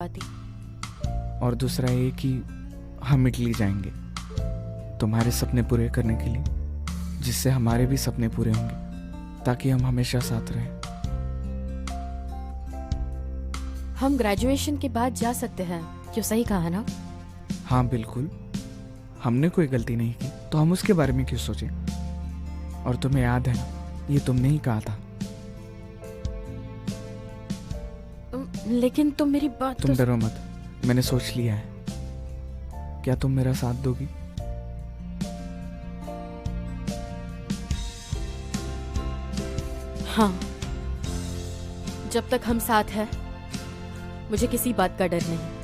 पाती। और दूसरा ये कि हम इटली जाएंगे तुम्हारे सपने पूरे करने के लिए, जिससे हमारे भी सपने पूरे होंगे, ताकि हम हमेशा साथ रहें। हम ग्रेजुएशन के बाद जा सकते हैं, क्यों? सही कहा ना? हाँ बिल्कुल, हमने कोई गलती नहीं की तो हम उसके बारे में क्यों सोचें। और तुम्हें याद है ना, ये तुमने ही कहा था। लेकिन तुम मेरी बात तुम डरो मत, मैंने सोच लिया है। क्या तुम मेरा साथ दोगी? हाँ, जब तक हम साथ हैं मुझे किसी बात का डर नहीं।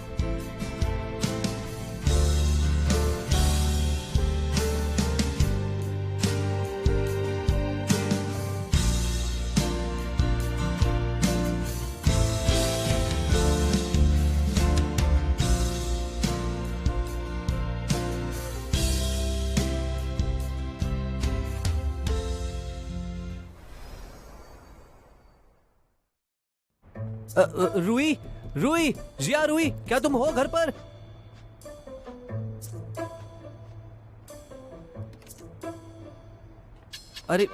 रूही, रूही, जिया, रूही, क्या तुम हो घर पर? अरे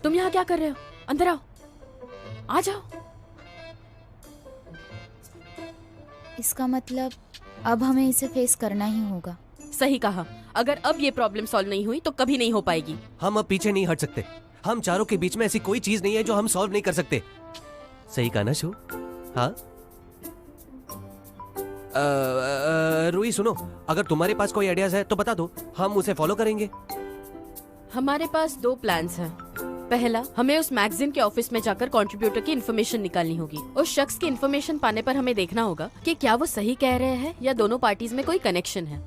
तुम यहाँ क्या कर रहे हो? अंदर आओ, आ जाओ। इसका मतलब अब हमें इसे फेस करना ही होगा। सही कहा, अगर अब ये प्रॉब्लम सॉल्व नहीं हुई तो कभी नहीं हो पाएगी। हम अब पीछे नहीं हट सकते। हम चारों के बीच में ऐसी कोई चीज नहीं है जो हम सॉल्व नहीं कर सकते। सही कहा ना शो? हाँ रूही सुनो, अगर तुम्हारे पास कोई आइडियाज है तो बता दो, हम उसे फॉलो करेंगे। हमारे पास दो प्लान्स हैं। पहला, हमें उस मैगजीन के ऑफिस में जाकर कंट्रीब्यूटर की इन्फॉर्मेशन निकालनी होगी। उस शख्स की इन्फॉर्मेशन पाने पर हमें देखना होगा कि क्या वो सही कह रहे हैं या दोनों पार्टीज में कोई कनेक्शन है।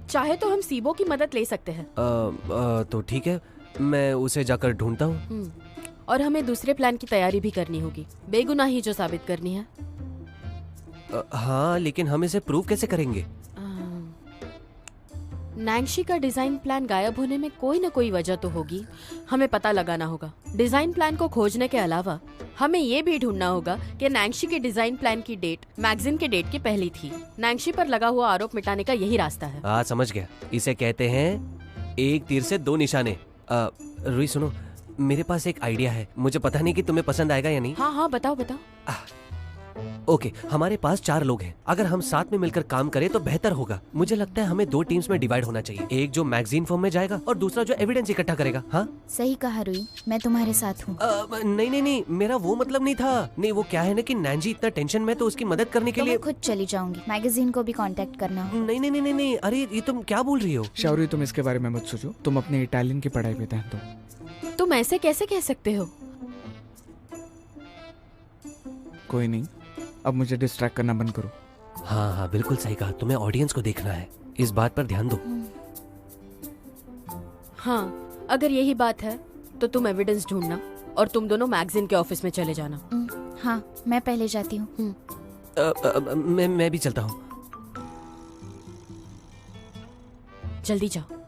चाहे तो हम सीबो की मदद ले सकते हैं। तो ठीक है, मैं उसे जाकर ढूंढता हूँ। और हमें दूसरे प्लान की तैयारी भी करनी होगी, बेगुनाही जो साबित करनी है। हाँ, लेकिन हम इसे प्रूव कैसे करेंगे? नैंशी का डिजाइन प्लान गायब होने में कोई न कोई वजह तो होगी। हमें पता लगाना होगा। डिजाइन प्लान को खोजने के अलावा हमें ये भी ढूंढना होगा कि नैंशी के डिजाइन प्लान की डेट मैगजीन के डेट की पहली थी। नैंशी पर लगा हुआ आरोप मिटाने का यही रास्ता है। हाँ समझ गया, इसे कहते हैं एक तीर से दो निशाने। रूही सुनो, मेरे पास एक आइडिया है। मुझे पता नहीं कि तुम्हें पसंद आएगा या नहीं। हाँ हाँ, बताओ बताओ। ओके, हमारे पास 4 लोग हैं। अगर हम साथ में मिलकर काम करें तो बेहतर होगा। मुझे लगता है हमें 2 टीम्स में डिवाइड होना चाहिए। एक जो मैगजीन फॉर्म में जाएगा और दूसरा जो एविडेंस इकट्ठा करेगा। हाँ सही कहा रूही, मैं तुम्हारे साथ हूँ। नहीं नहीं नहीं, मेरा वो मतलब नहीं था। नहीं, वो क्या है ना कि नैंजी इतना टेंशन में, तो उसकी मदद करने के तो लिए मैं खुद चली जाऊंगी। मैगजीन को भी कांटेक्ट करना होगा। नहीं नहीं नहीं नहीं, अरे ये तुम क्या बोल रही हो? शौर्य, तुम इसके बारे में मत सोचो। तुम अपने इटालियन की पढ़ाई पे ध्यान दो। तुम ऐसे कैसे कह सकते हो? कोई नहीं, अब मुझे डिस्ट्रैक्ट करना बंद करो। हाँ हाँ बिल्कुल सही कहा, तुम्हें ऑडियंस को देखना है, इस बात पर ध्यान दो। हाँ, अगर यही बात है तो तुम एविडेंस ढूंढना और तुम दोनों मैगजीन के ऑफिस में चले जाना। हाँ, मैं पहले जाती हूँ। मैं भी चलता हूँ। जल्दी जाओ।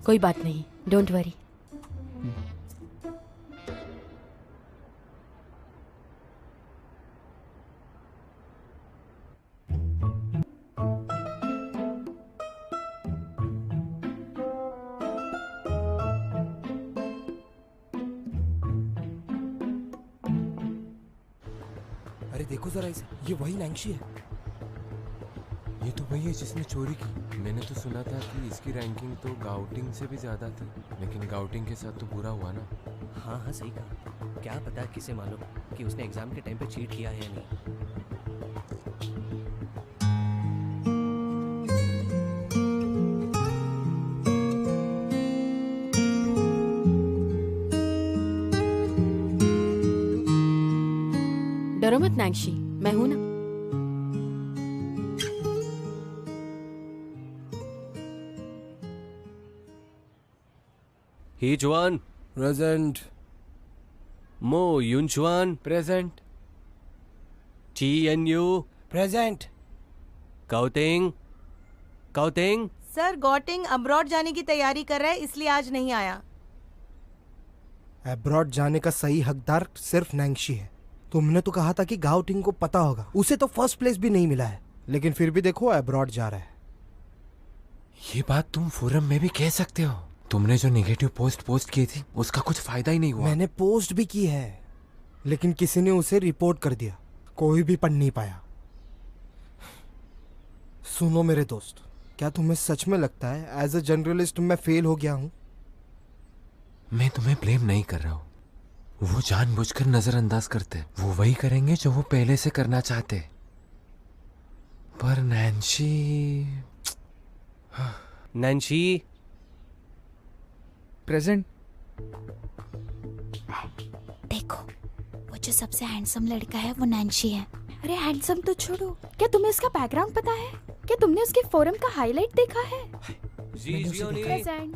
कोई बात नहीं, डोंट वरी। अरे देखो जरा इसे, ये वही नैंशी है। ये तो वही है जिसने चोरी की। मैंने तो सुना था कि इसकी रैंकिंग तो गाउटिंग से भी ज्यादा थी, लेकिन गाउटिंग के साथ तो बुरा हुआ ना। हाँ हाँ सही कहा। क्या पता किसे मालूम कि उसने एग्जाम के टाइम पे चीट किया है या नहीं। डरो मत नैंशी, मैं हूं ना। ही Juan present. Mo Yunchuan present. Chi En Yu present. काउटिंग काउटिंग। सर, गॉटिंग अब्रॉड जाने की तैयारी कर रहा है, इसलिए आज नहीं आया। अब्रॉड जाने का सही हकदार सिर्फ नैंगशी है। तुमने तो कहा था कि गाओ टिंग को पता होगा, उसे तो फर्स्ट प्लेस भी नहीं मिला है, लेकिन फिर भी देखो अब्रॉड जा रहा है। ये बात तुम फोरम में भी कह सकते हो। तुमने जो नेगेटिव पोस्ट की थी उसका कुछ फायदा ही नहीं हुआ। मैंने पोस्ट भी की है, लेकिन किसी ने उसे रिपोर्ट कर दिया, कोई भी पढ़ नहीं पाया। सुनो मेरे दोस्त, क्या तुम्हें सच में लगता है एज अ जर्नलिस्ट मैं फेल हो गया हूं? मैं तुम्हें ब्लेम नहीं कर रहा हूँ। वो जानबूझकर नजरअंदाज करते, वो वही करेंगे जो वो पहले से करना चाहते। पर नैन्शी प्रेजेंट। देखो, वो जो सबसे हैंडसम लड़का है वो नैन्शी है। अरे हैंडसम तो छोड़ो, क्या तुम्हें उसका बैकग्राउंड पता है? क्या तुमने उसके फोरम का हाईलाइट देखा है? प्रेजेंट।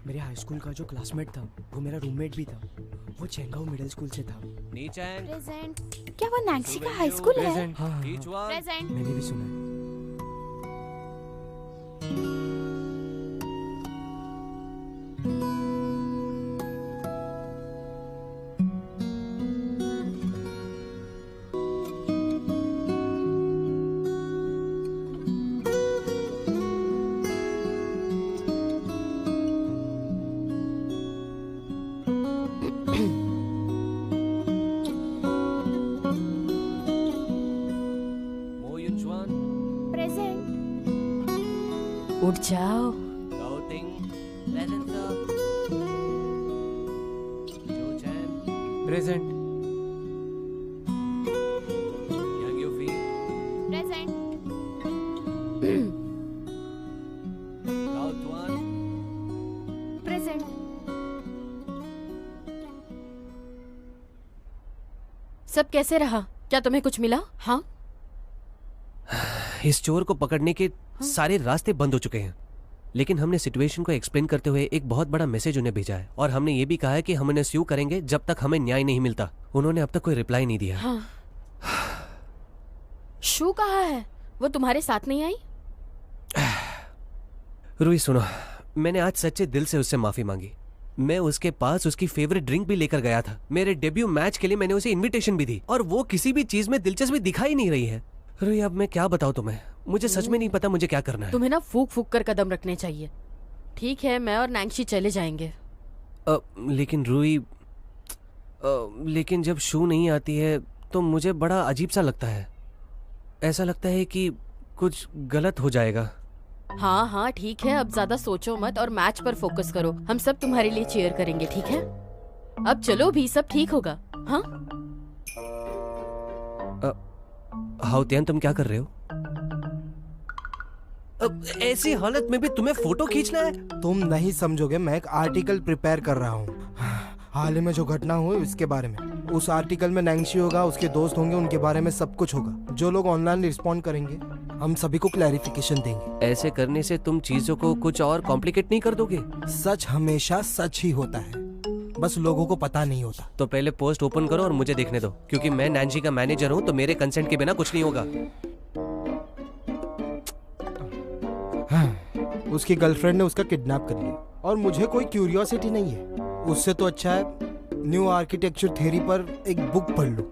मेरे हाई स्कूल का जो क्लासमेट था वो मेरा रूममेट भी था। वो चेंगाओ मिडिल स्कूल से था। प्रेजेंट। क्या वो नैन्सी का हाई स्कूल है? हाँ, प्रेजेंट। मैंने भी सुना है। प्रेजेंट। उठ जाओ। प्रेजेंट। प्रेजेंट। प्रेजेंट। सब कैसे रहा? क्या तुम्हें कुछ मिला? हाँ, इस चोर को पकड़ने के सारे रास्ते बंद हो चुके हैं, लेकिन हमने सिचुएशन को एक्सप्लेन करते हुए एक बहुत बड़ा मैसेज उन्हें भेजा है, और हमने ये भी कहा है कि हम उन्हें स्यू करेंगे जब तक हमें न्याय नहीं मिलता। उन्होंने अब तक कोई रिप्लाई नहीं दिया। हाँ। शू कहाँ है? वो तुम्हारे साथ नहीं आई? रूही सुनो, मैंने आज सच्चे दिल से उससे माफी मांगी। मैं उसके पास उसकी फेवरेट ड्रिंक भी लेकर गया था। मेरे डेब्यू मैच के लिए मैंने उसे इनविटेशन भी दी, और वो किसी भी चीज में दिलचस्पी दिखाई नहीं रही है। रूही अब मैं क्या बताऊं तुम्हें, मुझे सच में नहीं पता मुझे क्या करना है। तुम्हें ना फूक फूक कर कदम रखने चाहिए। ठीक है, मैं और नैंशी चले जाएंगे। लेकिन रूही, लेकिन जब शू नहीं आती है तो मुझे बड़ा अजीब सा लगता है। ऐसा लगता है कि कुछ गलत हो जाएगा। हाँ हाँ ठीक है, अब ज्यादा सोचो मत और मैच पर फोकस करो। हम सब तुम्हारे लिए चीयर करेंगे, ठीक है? अब चलो भी, सब ठीक होगा। हाँ हाउतियान, तुम क्या कर रहे हो? अब ऐसी हालत में भी तुम्हें फोटो खींचना है? तुम नहीं समझोगे, मैं एक आर्टिकल प्रिपेयर कर रहा हूँ हाल ही में जो घटना हुई उसके बारे में। उस आर्टिकल में नैंगशी होगा, उसके दोस्त होंगे, उनके बारे में सब कुछ होगा। जो लोग ऑनलाइन रिस्पॉन्ड करेंगे हम सभी को क्लैरिफिकेशन देंगे। ऐसे करने से तुम चीजों को कुछ और कॉम्प्लिकेट नहीं कर दोगे? सच हमेशा सच ही होता है, बस लोगों को पता नहीं होता। तो पहले पोस्ट ओपन करो और मुझे देखने दो, क्योंकि मैं नैंसी का मैनेजर हूँ, तो मेरे कंसेंट के बिना कुछ नहीं होगा। उसकी गर्लफ्रेंड ने उसका किडनैप कर लिया और मुझे कोई क्यूरियोसिटी नहीं है। उससे तो अच्छा है न्यू आर्किटेक्चर थ्योरी पर एक बुक पढ़ लूं।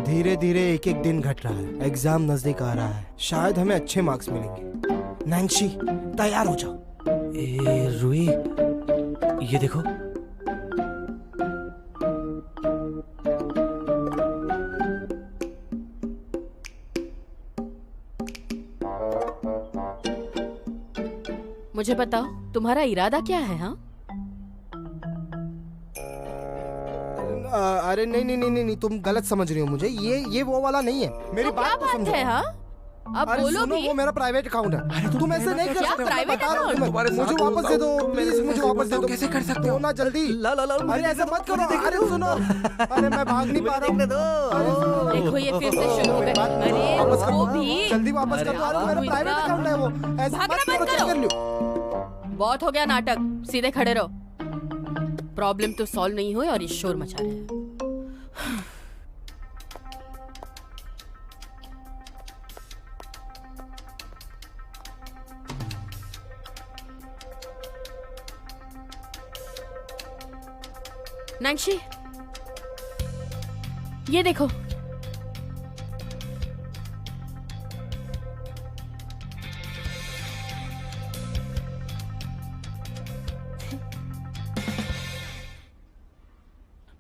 धीरे धीरे एक एक दिन घट रहा है, एग्जाम नजदीक आ रहा है, शायद हमें अच्छे मार्क्स मिलेंगे। नैंसी तैयार हो जाओ। रूही, ये देखो। मुझे बताओ, तुम्हारा इरादा क्या है? हाँ, अरे नहीं नहीं नहीं नहीं, तुम गलत समझ रही हो मुझे। ये वो वाला नहीं है, मेरी तो क्या बात तो बात समझो। है? हाँ, अब अरे बोलो सुनो, भी। वो मेरा प्राइवेट अकाउंट है। तुम ऐसे नहीं कर क्या सकते। private बता रहा हूँ account? तुम्हें। मुझे वापस दे दो प्लीज, मुझे वापस दे दो। कैसे कर सकते हो ना जल्दी। ला ला ला, अरे ऐसा मत करो। अरे सुनो, अरे मैं भाग नहीं पा रहा हूँ। अरे सुनो। देखो ये फिर से शुरू हो गया। अरे वापस वो करो, भी जल्दी वापस कर दो। अरे मेरा अरे प्राइवेट इतना- अकाउंट है वो। ऐसे भागना मत मत करो, चेक करो। कर लो। बहुत हो गया नाटक, सीधे खड़े रहो। प्रॉब्लम तो सॉल्व नहीं हुई और ये शोर मचा रहे हैं। नैंशी, ये देखो।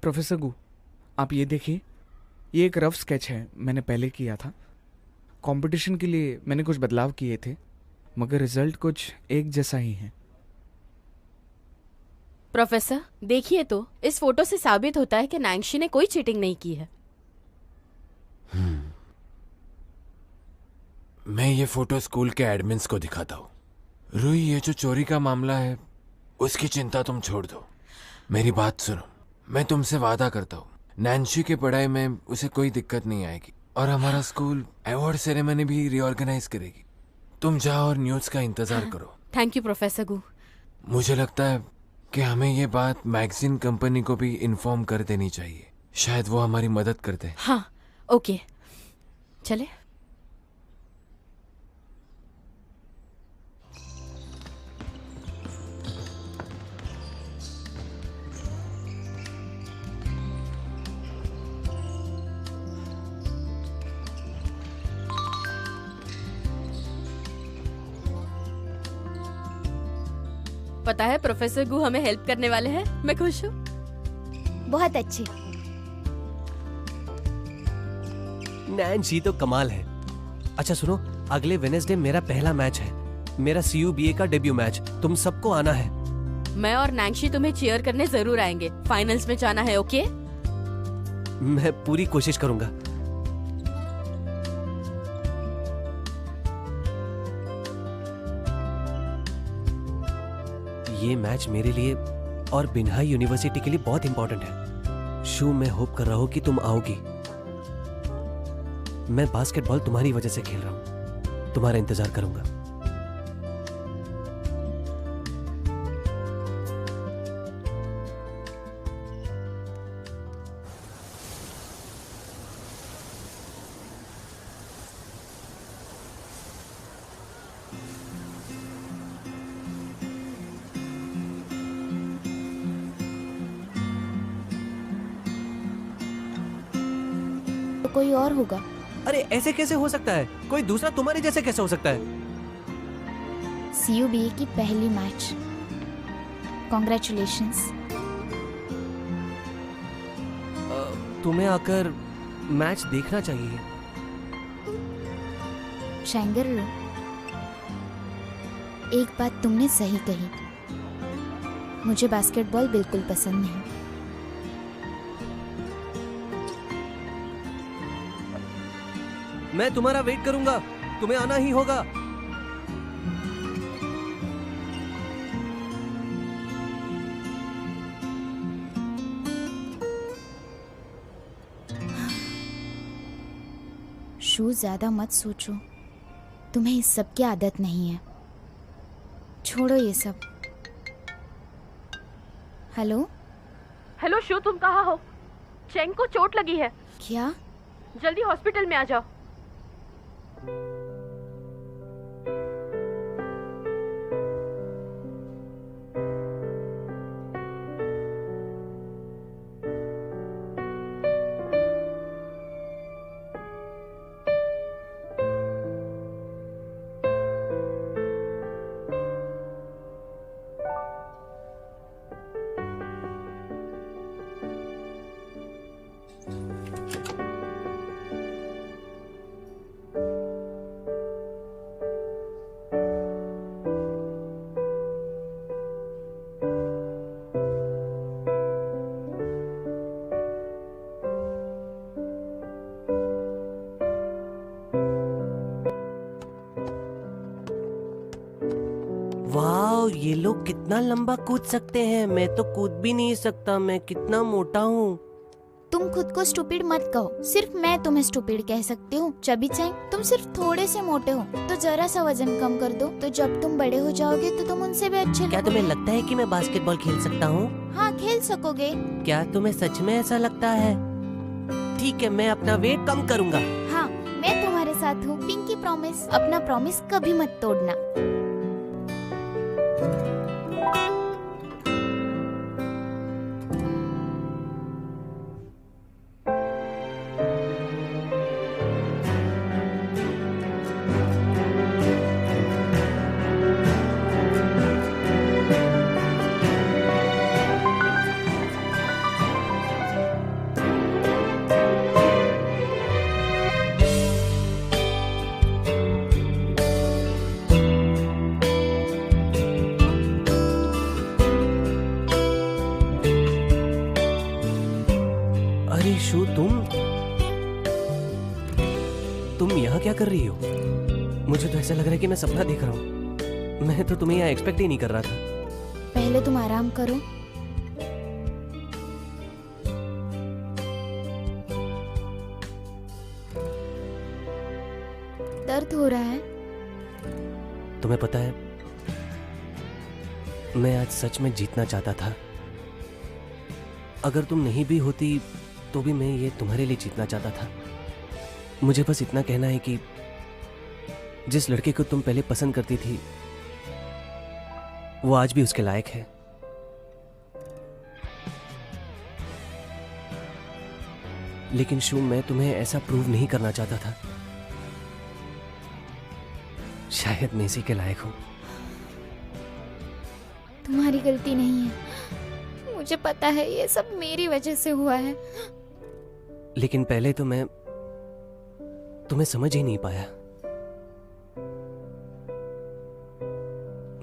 प्रोफेसर गु, आप ये देखिए, ये एक रफ स्केच है, मैंने पहले किया था। कंपटीशन के लिए मैंने कुछ बदलाव किए थे, मगर रिजल्ट कुछ एक जैसा ही है। प्रोफेसर देखिए तो, इस फोटो से साबित होता है कि नैंशी ने कोई चीटिंग नहीं की है। मैं ये फोटो स्कूल के एडमिन्स को दिखाता हूँ। रूही, ये जो चोरी का मामला है उसकी चिंता तुम छोड़ दो, मेरी बात सुनो। मैं तुमसे वादा करता हूँ, नैंशी की पढ़ाई में उसे कोई दिक्कत नहीं आएगी और हमारा स्कूल अवार्ड सेरेमनी भी रीऑर्गेनाइज करेगी। तुम जाओ और न्यूज़ का इंतजार करो। थैंक यू प्रोफेसर गु। मुझे लगता है कि हमें ये बात मैगजीन कंपनी को भी इन्फॉर्म कर देनी चाहिए, शायद वो हमारी मदद कर दे। हाँ, ओके, चले। पता है प्रोफेसर गु हमें हेल्प करने वाले हैं, मैं खुश हूँ। बहुत अच्छे। नैंशी तो कमाल है। अच्छा सुनो, अगले वेडनेसडे मेरा पहला मैच है, मेरा CUBA का डेब्यू मैच। तुम सबको आना है। मैं और नैंशी तुम्हें चीयर करने जरूर आएंगे। फाइनल्स में जाना है, ओके? मैं पूरी कोशिश करूंगा। ये मैच मेरे लिए और बिन्हाई यूनिवर्सिटी के लिए बहुत इंपॉर्टेंट है। शू, मैं होप कर रहा हूं कि तुम आओगी। मैं बास्केटबॉल तुम्हारी वजह से खेल रहा हूं, तुम्हारा इंतजार करूंगा। कोई और होगा। अरे ऐसे कैसे हो सकता है? कोई दूसरा तुम्हारे जैसे कैसे हो सकता है? CUBA की पहली मैच। कॉन्ग्रेचुलेशंस। तुम्हें आकर मैच देखना चाहिए। शैंगर, एक बात तुमने सही कही, मुझे बास्केटबॉल बिल्कुल पसंद नहीं। मैं तुम्हारा वेट करूंगा, तुम्हें आना ही होगा। शू, ज्यादा मत सोचो, तुम्हें इस सब की आदत नहीं है। छोड़ो ये सब। हेलो हेलो शू, तुम कहाँ हो? चेंग को चोट लगी है। क्या? जल्दी हॉस्पिटल में आ जाओ। वाह, ये लोग कितना लंबा कूद सकते हैं। मैं तो कूद भी नहीं सकता, मैं कितना मोटा हूँ। तुम खुद को स्टूपिड मत कहो, सिर्फ मैं तुम्हें स्टूपिड कह सकती हूँ। चबी चैंग, तुम सिर्फ थोड़े से मोटे हो, तो जरा सा वजन कम कर दो, तो जब तुम बड़े हो जाओगे तो तुम उनसे भी अच्छे क्या तुम्हें लगता है कि मैं बास्केटबॉल खेल सकता हूँ? हाँ, खेल सकोगे। क्या तुम्हें सच में ऐसा लगता है? ठीक है, मैं अपना वेट कम करूंगा। हाँ, मैं तुम्हारे साथ हूँ। पिंकी प्रॉमिस, अपना प्रॉमिस कभी मत तोड़ना। तुम यहाँ क्या कर रही हो? मुझे तो ऐसा लग रहा है कि मैं सपना देख रहा हूँ। मैं तो तुम्हें यहाँ एक्सपेक्ट ही नहीं कर रहा था। पहले तुम आराम करो। दर्द हो रहा है? तुम्हें पता है, मैं आज सच में जीतना चाहता था। अगर तुम नहीं भी होती तो भी मैं ये तुम्हारे लिए जीतना चाहता था। मुझे बस इतना कहना है कि जिस लड़के को तुम पहले पसंद करती थी वो आज भी उसके लायक है। लेकिन शू, मैं तुम्हें ऐसा प्रूव नहीं करना चाहता था। शायद मैं इसी के लायक हूं। तुम्हारी गलती नहीं है, मुझे पता है ये सब मेरी वजह से हुआ है। लेकिन पहले तो मैं तुम्हें समझ ही नहीं पाया।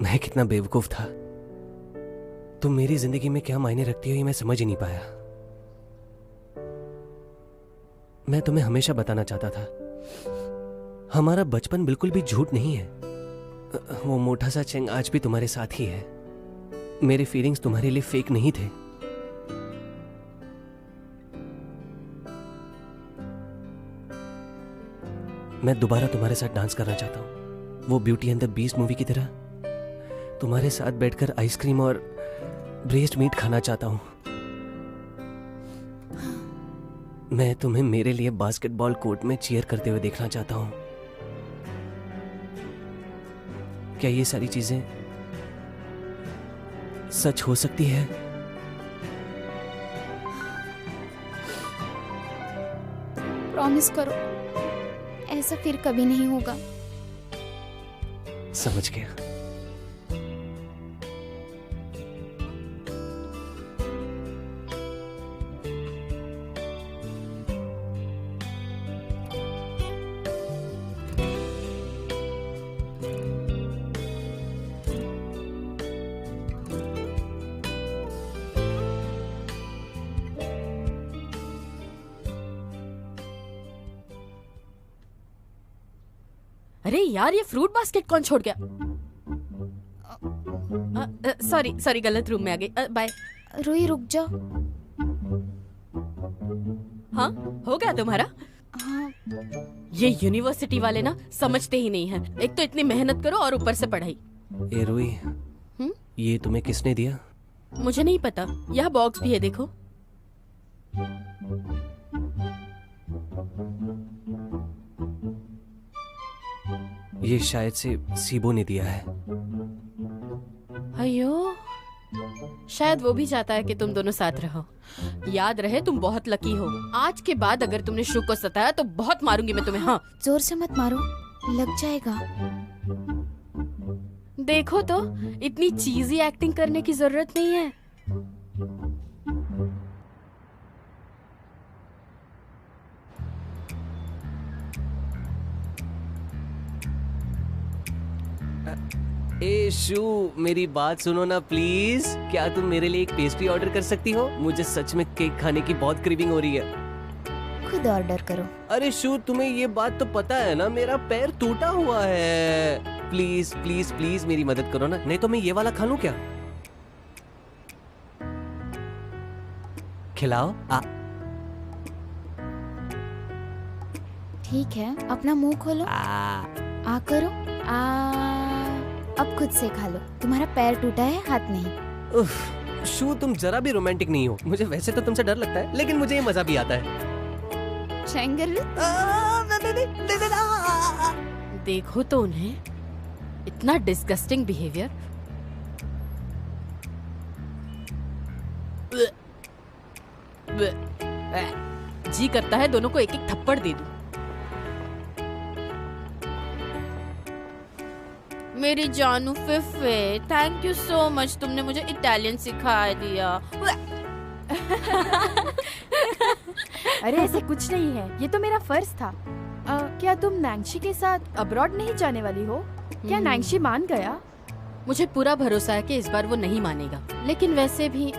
मैं कितना बेवकूफ था। तुम मेरी जिंदगी में क्या मायने रखती हो ये मैं समझ ही नहीं पाया। मैं तुम्हें हमेशा बताना चाहता था, हमारा बचपन बिल्कुल भी झूठ नहीं है। वो मोटा सा चेंग आज भी तुम्हारे साथ ही है। मेरे फीलिंग्स तुम्हारे लिए फेक नहीं थे। मैं दोबारा तुम्हारे साथ डांस करना चाहता हूँ, वो beauty and the beast movie की तरह। तुम्हारे साथ बैठकर आइसक्रीम और ब्रेस्ट मीट खाना चाहता हूँ। मैं तुम्हें मेरे लिए बास्केटबॉल कोर्ट में चीयर करते हुए देखना चाहता हूँ। क्या ये सारी चीजें सच हो सकती है? प्रॉमिस करो, ऐसा फिर कभी नहीं होगा। समझ गया। अरे यार, ये फ्रूट बास्केट कौन छोड़ गया? सॉरी गलत रूम में आ गई। बाय। रूही रुक जाओ। हाँ, हो गया तुम्हारा? हाँ, ये यूनिवर्सिटी वाले ना समझते ही नहीं है। एक तो इतनी मेहनत करो और ऊपर से पढ़ाई। ए रूही, ये तुम्हें किसने दिया? मुझे नहीं पता। यहाँ बॉक्स भी है, देखो। ये शायद से सीबो ने दिया है। अयो, शायद वो भी चाहता है कि तुम दोनों साथ रहो। याद रहे, तुम बहुत लकी हो। आज के बाद अगर तुमने शू को सताया तो बहुत मारूंगी मैं तुम्हें। हाँ, जोर से मत मारो, लग जाएगा। देखो तो, इतनी चीजी एक्टिंग करने की जरूरत नहीं है। ए शू, मेरी बात सुनो ना प्लीज। क्या तुम मेरे लिए एक पेस्ट्री ऑर्डर कर सकती हो? मुझे सच में केक खाने की बहुत क्रेविंग हो रही है। खुद ऑर्डर करो। अरे शू, तुम्हें ये बात तो पता है ना, मेरा पैर टूटा हुआ है। प्लीज प्लीज प्लीज मेरी मदद करो ना, नहीं तो मैं ये वाला खा लूं क्या? खिलाओ। ठीक है, अपना मुंह खोलो। आ करो। अब खुद से खा लो। तुम्हारा पैर टूटा है, हाथ नहीं। उफ, शू, तुम जरा भी रोमांटिक नहीं हो। मुझे वैसे तो तुमसे डर लगता है, लेकिन मुझे ये मजा भी आता है। देखो तो उन्हें, इतना डिस्गस्टिंग बिहेवियर। जी करता है दोनों को एक एक थप्पड़ दे दूं। मेरी जानू फिफे, थैंक यू सो मच, तुमने मुझे इटालियन सिखा दिया। अरे ऐसे कुछ नहीं है, ये तो मेरा फर्ज था। क्या तुम नैंशी के साथ अब्रॉड नहीं जाने वाली हो? क्या नैंशी मान गया? मुझे पूरा भरोसा है कि इस बार वो नहीं मानेगा। लेकिन वैसे भी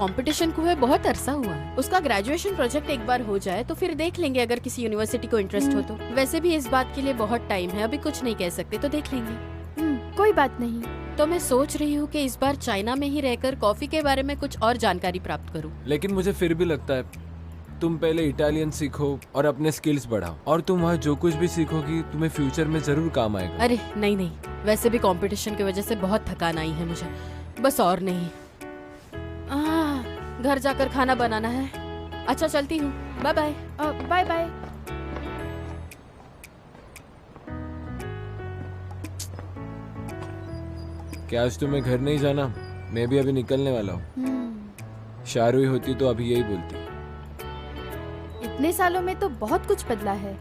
कंपटीशन को हुए बहुत अरसा हुआ है। उसका ग्रेजुएशन प्रोजेक्ट एक बार हो जाए तो फिर देख लेंगे अगर किसी यूनिवर्सिटी को इंटरेस्ट हो तो। वैसे भी इस बात के लिए बहुत टाइम है, अभी कुछ नहीं कह सकते, तो देख लेंगे। कोई बात नहीं। तो मैं सोच रही हूँ कि इस बार चाइना में ही रहकर कॉफी के बारे में कुछ और जानकारी प्राप्त करूँ। लेकिन मुझे फिर भी लगता है तुम पहले इटालियन सीखो और अपने स्किल्स बढ़ाओ, और तुम वहाँ जो कुछ भी सीखोगी तुम्हें फ्यूचर में जरूर काम आएगा। अरे नहीं नहीं, वैसे भी कंपटीशन की वजह से बहुत थकान आई है मुझे, बस और नहीं। घर जाकर खाना बनाना है। अच्छा चलती हूँ, बाय बाय। Bye bye. क्या आज तुम्हें घर नहीं जाना? मैं भी अभी निकलने वाला हूँ। शारुई होती तो अभी यही बोलती। इतने सालों में तो बहुत कुछ बदला है।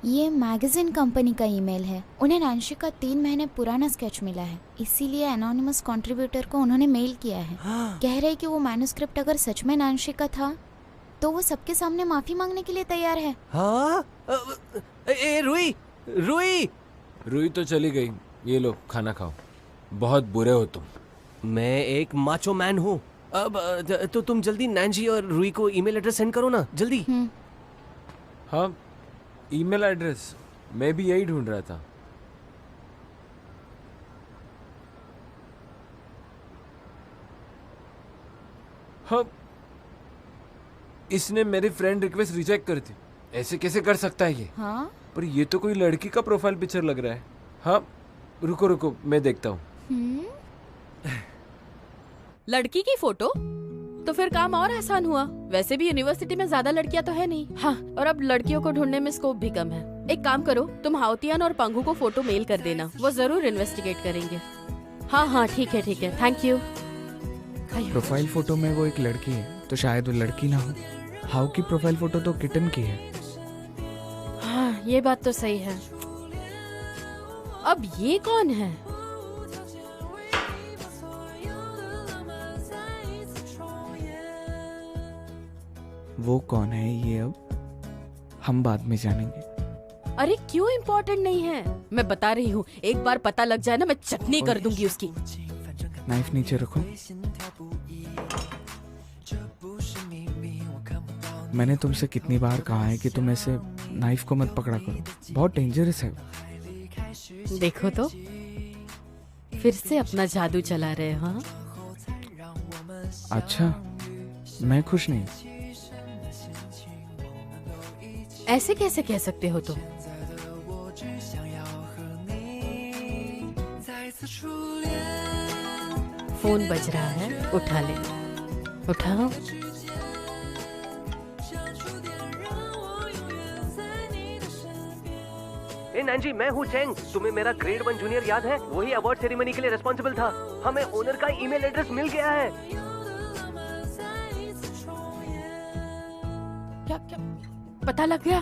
ये मैगजीन कंपनी का ईमेल है। उन्हें नैन्सी का 3 महीने पुराना स्केच मिला है, इसीलिए एनोनिमस कंट्रीब्यूटर को उन्होंने मेल किया है। कह रहे कि वो मैन्युस्क्रिप्ट अगर सच में नैन्सी का था तो वो सबके सामने माफी मांगने के लिए तैयार है। हाँ? रुई रुई रुई तो चली गई, ये लो खाना खाओ। बहुत बुरे हो तुम। मैं एक माचो मैन हूँ। अब तो तुम जल्दी नैन्सी और रुई को ईमेल एड्रेस सेंड करो ना, जल्दी। हाँ, ईमेल एड्रेस मैं भी यही ढूंढ रहा था। हाँ, इसने मेरी फ्रेंड रिक्वेस्ट रिजेक्ट कर दी। ऐसे कैसे कर सकता है ये? हाँ? पर ये तो कोई लड़की का प्रोफाइल पिक्चर लग रहा है। हाँ, रुको रुको मैं देखता हूँ। लड़की की फोटो? तो फिर काम और आसान हुआ। वैसे भी यूनिवर्सिटी में ज्यादा लड़कियां तो है नहीं। हाँ, और अब लड़कियों को ढूंढने में स्कोप भी कम है। एक काम करो, तुम हाउतियान और पंगू को फोटो मेल कर देना, वो जरूर इन्वेस्टिगेट करेंगे। हाँ हाँ ठीक है, थैंक यू। प्रोफाइल फोटो में वो एक लड़की है, तो शायद वो लड़की ना हो। हाउ की प्रोफाइल फोटो तो किटन की है। हाँ, ये बात तो सही है। अब ये कौन है? वो कौन है ये अब हम बाद में जानेंगे। अरे क्यों इम्पोर्टेंट नहीं है? मैं बता रही हूँ, एक बार पता लग जाए ना, मैं चटनी कर दूंगी उसकी। नाइफ नीचे रखो। मैंने तुमसे कितनी बार कहा है कि तुम ऐसे नाइफ को मत पकड़ा करो, बहुत डेंजरस है। देखो तो, फिर से अपना जादू चला रहे हो। हाँ? अच्छा, मैं खुश नहीं। ऐसे कैसे कह सकते हो तुम? फोन बज रहा है, उठा ले। उठाओ। नैन्सी, मैं हूँ चेंग। तुम्हें मेरा ग्रेड 1 जूनियर याद है? वही अवार्ड सेरेमनी के लिए रिस्पॉन्सिबल था। हमें ओनर का ईमेल एड्रेस मिल गया है। क्या पता लग गया?